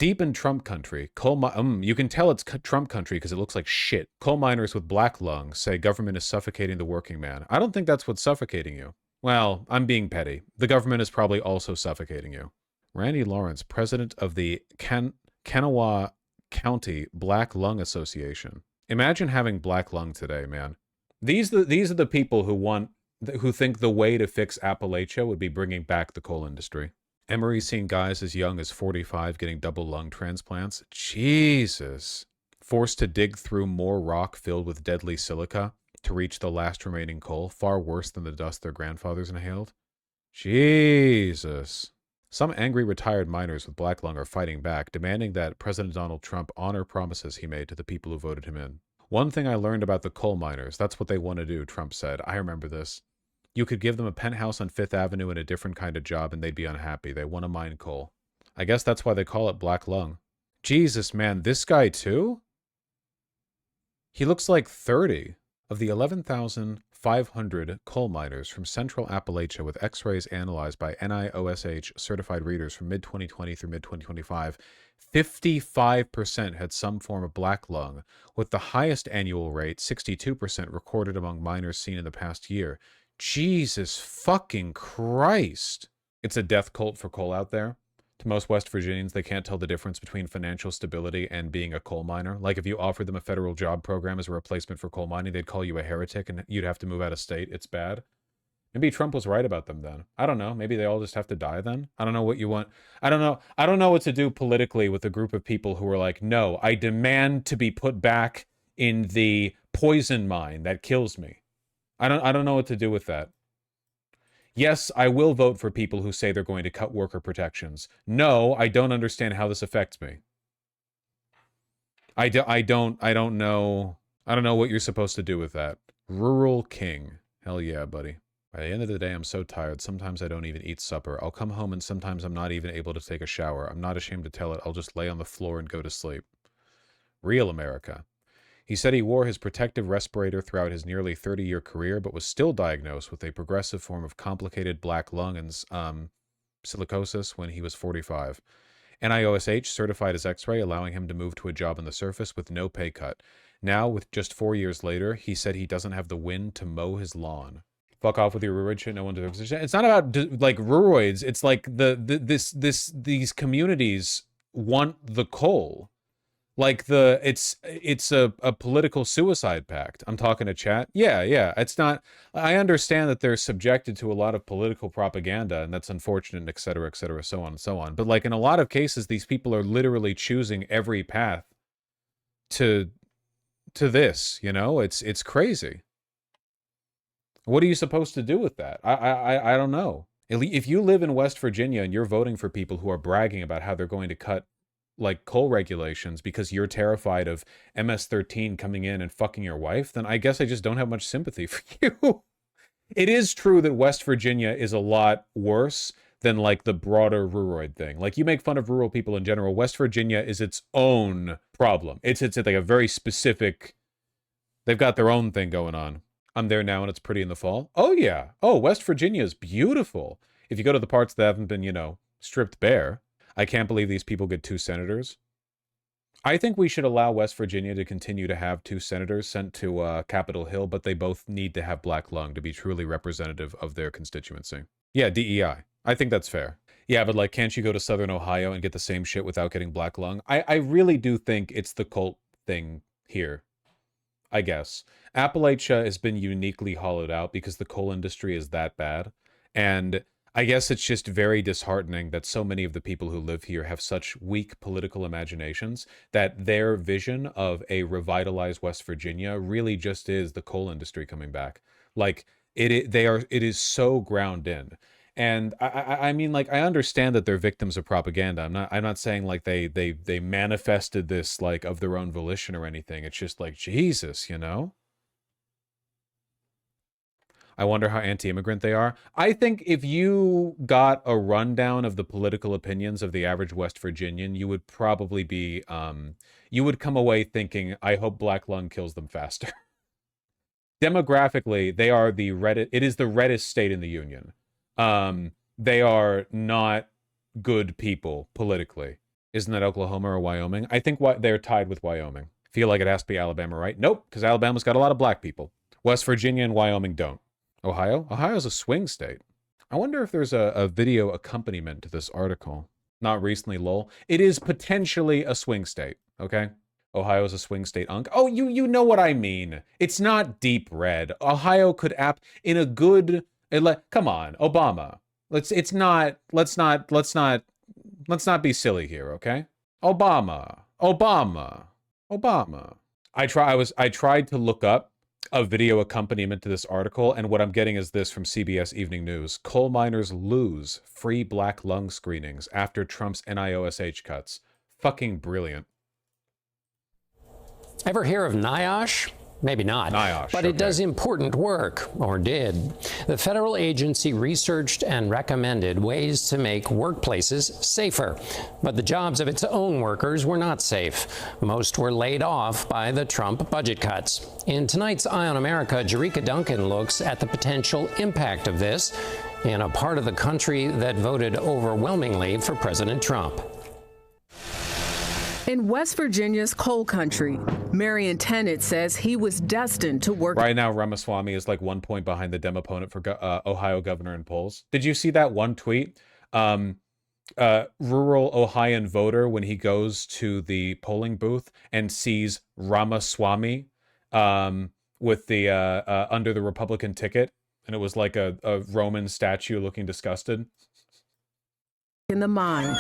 Deep in Trump country, you can tell it's Trump country because it looks like shit. Coal miners with black lung say government is suffocating the working man. I don't think that's what's suffocating you. Well, I'm being petty. The government is probably also suffocating you. Randy Lawrence, president of the Kanawha County Black Lung Association. Imagine having black lung today, man. These are the people who think the way to fix Appalachia would be bringing back the coal industry. Emery's seen guys as young as 45 getting double lung transplants. Jesus. Forced to dig through more rock filled with deadly silica to reach the last remaining coal, far worse than the dust their grandfathers inhaled. Jesus. Some angry retired miners with black lung are fighting back, demanding that President Donald Trump honor promises he made to the people who voted him in. One thing I learned about the coal miners, that's what they want to do, Trump said. I remember this. You could give them a penthouse on Fifth Avenue and a different kind of job and they'd be unhappy. They want to mine coal. I guess that's why they call it black lung. Jesus, man, this guy too? He looks like 30. Of the 11,500 coal miners from Central Appalachia with x-rays analyzed by NIOSH certified readers from mid-2020 through mid-2025, 55% had some form of black lung, with the highest annual rate, 62%, recorded among miners seen in the past year. Jesus fucking Christ. It's a death cult for coal out there. To most West Virginians, they can't tell the difference between financial stability and being a coal miner. Like if you offered them a federal job program as a replacement for coal mining, they'd call you a heretic and you'd have to move out of state. It's bad. Maybe Trump was right about them then. I don't know. Maybe they all just have to die then. I don't know what you want. I don't know. I don't know what to do politically with a group of people who are like, no, I demand to be put back in the poison mine that kills me. I don't know what to do with that. Yes, I will vote for people who say they're going to cut worker protections. No, I don't understand how this affects me. I don't know. I don't know what you're supposed to do with that. Rural king. Hell yeah, buddy. By the end of the day, I'm so tired. Sometimes I don't even eat supper. I'll come home and sometimes I'm not even able to take a shower. I'm not ashamed to tell it. I'll just lay on the floor and go to sleep. Real America. He said he wore his protective respirator throughout his nearly 30-year career, but was still diagnosed with a progressive form of complicated black lung and silicosis when he was 45. NIOSH certified his x-ray, allowing him to move to a job on the surface with no pay cut. Now, with just 4 years later, he said he doesn't have the wind to mow his lawn. Fuck off with your ruroid shit. No one deserves it. It's not about like ruroids. It's like these communities want the coal. Like it's a political suicide pact. I'm talking to chat. Yeah. It's not. I understand that they're subjected to a lot of political propaganda, and that's unfortunate, et cetera, so on and so on. But like in a lot of cases, these people are literally choosing every path to this. You know, it's crazy. What are you supposed to do with that? I don't know. If you live in West Virginia and you're voting for people who are bragging about how they're going to cut like coal regulations because you're terrified of MS-13 coming in and fucking your wife, then I guess I just don't have much sympathy for you. It is true that West Virginia is a lot worse than like the broader ruroid thing. Like you make fun of rural people in general. West Virginia is its own problem. It's like a very specific, they've got their own thing going on. I'm there now and it's pretty in the fall. Oh yeah. Oh, West Virginia is beautiful. If you go to the parts that haven't been, you know, stripped bare. I can't believe these people get 2 senators. I think we should allow West Virginia to continue to have 2 senators sent to Capitol Hill, but they both need to have black lung to be truly representative of their constituency. Yeah, DEI. I think that's fair. Yeah, but like, can't you go to Southern Ohio and get the same shit without getting black lung? I really do think it's the cult thing here. I guess. Appalachia has been uniquely hollowed out because the coal industry is that bad. And I guess it's just very disheartening that so many of the people who live here have such weak political imaginations that their vision of a revitalized West Virginia really just is the coal industry coming back. Like it is so ground in. And I mean, like, I understand that they're victims of propaganda. I'm not saying like they manifested this like of their own volition or anything. It's just like, Jesus, you know? I wonder how anti-immigrant they are. I think if you got a rundown of the political opinions of the average West Virginian, you would probably be, you would come away thinking, I hope black lung kills them faster. Demographically, they are the reddest, it is the reddest state in the union. They are not good people politically. Isn't that Oklahoma or Wyoming? I think they're tied with Wyoming. Feel like it has to be Alabama, right? Nope, because Alabama's got a lot of black people. West Virginia and Wyoming don't. Ohio? Ohio's a swing state. I wonder if there's a video accompaniment to this article. Not recently, lol. It is potentially a swing state, okay? Ohio's a swing state, unk. Oh, you know what I mean. It's not deep red. Ohio could in a good... Come on, Obama. Let's not be silly here, okay? Obama. I tried to look up a video accompaniment to this article, and what I'm getting is this from CBS Evening News. Coal miners lose free black lung screenings after Trump's NIOSH cuts. Fucking brilliant. Ever hear of NIOSH? Maybe not, NIOSH, but it does important work, or did. The federal agency researched and recommended ways to make workplaces safer, but the jobs of its own workers were not safe. Most were laid off by the Trump budget cuts. In tonight's Eye on America, Jerika Duncan looks at the potential impact of this in a part of the country that voted overwhelmingly for President Trump. In West Virginia's coal country, Marion Tennant says he was destined to work. Right now, Ramaswamy is like 1 point behind the Dem opponent for Ohio governor in polls. Did you see that one tweet? Rural Ohioan voter, when he goes to the polling booth and sees Ramaswamy with the under the Republican ticket, and it was like a Roman statue looking disgusted. In the mines.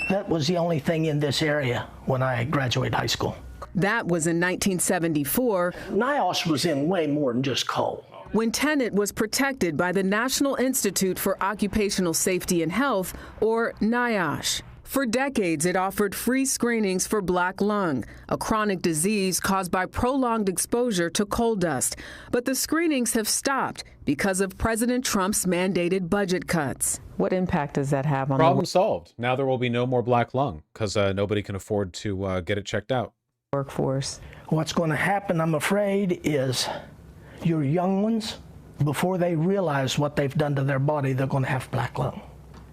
That was the only thing in this area when I graduated high school. That was in 1974. NIOSH was in way more than just coal. When Tennant was protected by the National Institute for Occupational Safety and Health, or NIOSH. For decades, it offered free screenings for black lung, a chronic disease caused by prolonged exposure to coal dust. But the screenings have stopped because of President Trump's mandated budget cuts. What impact does that have on Problem solved. Now there will be no more black lung because nobody can afford to get it checked out. Workforce? What's going to happen, I'm afraid, is your young ones, before they realize what they've done to their body, they're going to have black lung.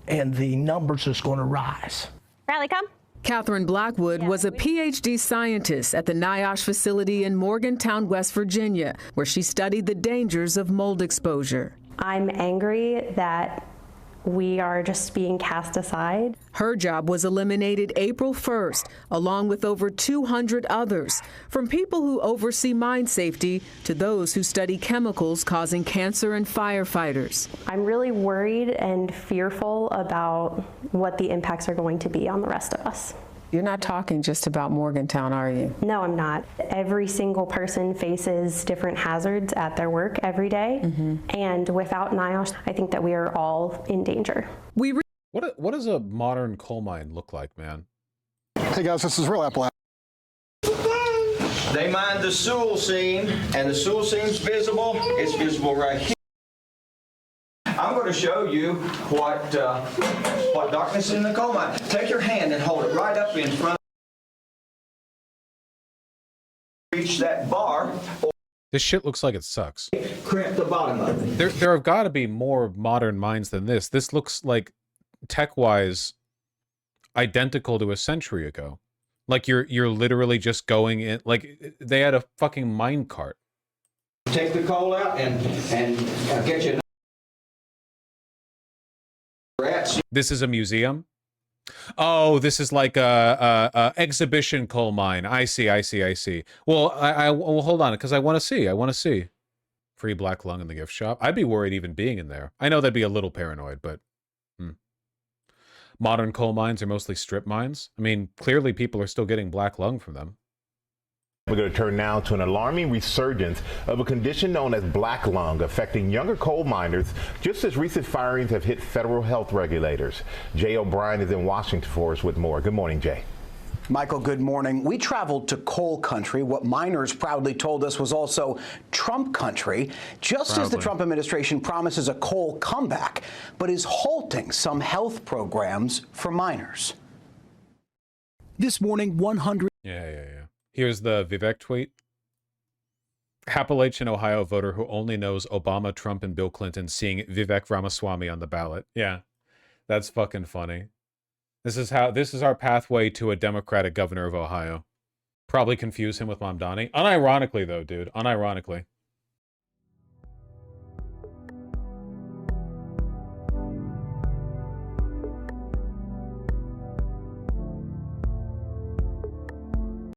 And the numbers is going to rise. Riley, come. Catherine Blackwood was a PhD scientist at the NIOSH facility in Morgantown, West Virginia, where she studied the dangers of mold exposure. I'm angry that we are just being cast aside. Her job was eliminated April 1st, along with over 200 others, from people who oversee mine safety to those who study chemicals causing cancer and firefighters. I'm really worried and fearful about what the impacts are going to be on the rest of us. You're not talking just about Morgantown, are you? No, I'm not. Every single person faces different hazards at their work every day. And without NIOSH, I think that we are all in danger. What does a modern coal mine look like, man? Hey guys, this is Real Apple. They mine the Sewell seam, and the Sewell seam's visible. It's visible right here. I'm going to show you what darkness is in the coal mine. Take your hand and hold it right up in front. Reach that bar. This shit looks like it sucks. Crimp the bottom of it. There have got to be more modern mines than this. This looks like, tech-wise, identical to a century ago. Like you're literally just going in. Like they had a fucking mine cart. Take the coal out and get you. This is a museum. Oh, this is like a exhibition coal mine. I see. Well, well, hold on, because I want to see. Free black lung in the gift shop. I'd be worried even being in there. I know that'd be a little paranoid, but modern coal mines are mostly strip mines. I mean, clearly people are still getting black lung from them. We're going to turn now to an alarming resurgence of a condition known as black lung affecting younger coal miners, just as recent firings have hit federal health regulators. Jay O'Brien is in Washington for us with more. Good morning, Jay. Michael, good morning. We traveled to coal country, what miners proudly told us was also Trump country, just as the Trump administration promises a coal comeback, but is halting some health programs for miners. This morning, 100. Yeah. Here's the Vivek tweet. Appalachian, Ohio voter who only knows Obama, Trump, and Bill Clinton seeing Vivek Ramaswamy on the ballot. Yeah, that's fucking funny. This is our pathway to a Democratic governor of Ohio. Probably confuse him with Mamdani. Unironically, though, dude. Unironically.